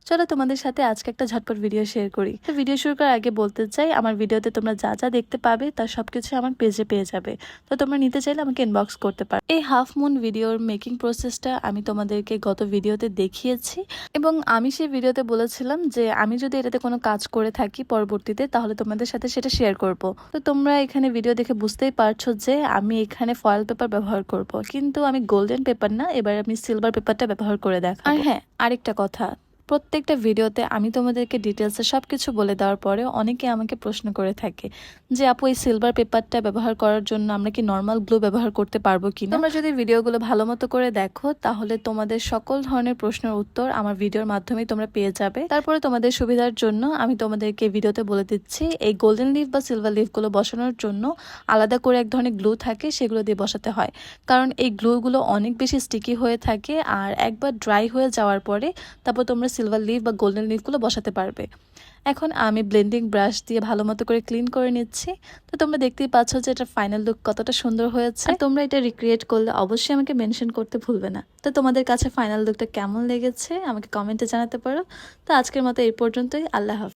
চলো তোমাদের সাথে আজকে একটা ঝটপট ভিডিও শেয়ার করি। তো ভিডিও শুরু করার আগে বলতে চাই, আমার ভিডিওতে তোমরা যা যা দেখতে পাবে তার সবকিছু আমার পেজে পেয়ে যাবে। তো তোমরা নিতে চাইলে আমাকে ইনবক্স করতে পারো। এই হাফ মুন ভিডিওর মেকিং প্রসেসটা আমি তোমাদেরকে গত ভিডিওতে দেখিয়েছি এবং আমি সেই ভিডিওতে বলেছিলাম যে আমি যদি এটাতে কোনো কাজ করে থাকি পরবর্তীতে তাহলে তোমাদের সাথে সেটা শেয়ার করব। তো তোমরা এখানে ভিডিও দেখে বুঝতেই পারছো যে আমি এখানে ফয়েল পেপার ব্যবহার করব, কিন্তু আমি গোল্ডেন পেপার না, এবার আমি সিলভার পেপারটা ব্যবহার করে দেখাবো। আর হ্যাঁ, আরেকটা কথা, প্রত্যেকটা ভিডিওতে আমি তোমাদেরকে ডিটেলসে সবকিছু বলে দেওয়ার পরেও অনেকে আমাকে প্রশ্ন করে থাকে যে আপু এই সিলভার পেপারটা ব্যবহার করার জন্য আমরা কি নর্মাল গ্লু ব্যবহার করতে পারবো কিনা। তোমরা যদি ভিডিওগুলো ভালো মতো করে দেখো তাহলে তোমাদের সকল ধরনের প্রশ্নের উত্তর আমার ভিডিওর মাধ্যমে তোমরা পেয়ে যাবে। তারপরে তোমাদের সুবিধার জন্য আমি তোমাদেরকে ভিডিওতে বলে দিচ্ছি, এই গোল্ডেন লিফ বা সিলভার লিফগুলো বসানোর জন্য আলাদা করে এক ধরনের গ্লু থাকে, সেগুলো দিয়ে বসাতে হয়। কারণ এই গ্লুগুলো অনেক বেশি স্টিকি হয়ে থাকে আর একবার ড্রাই হয়ে যাওয়ার পরে তারপর তোমরা সিলভার লিফ বা গোল্ডেন লিফগুলো বসাতে পারবে। এখন আমি ব্লেন্ডিং ব্রাশ দিয়ে ভালো মতো করে ক্লিন করে নিচ্ছি। তো তোমরা দেখতেই পাচ্ছ যে এটা ফাইনাল লুক কতটা সুন্দর হয়েছে। আর তোমরা এটা রিক্রিয়েট করলে অবশ্যই আমাকে মেনশন করতে ভুলবে না। তো তোমাদের কাছে ফাইনাল লুকটা কেমন লেগেছে আমাকে কমেন্টে জানাতে পারো। তো আজকের মতো এই পর্যন্তই। আল্লাহ হাফেজ।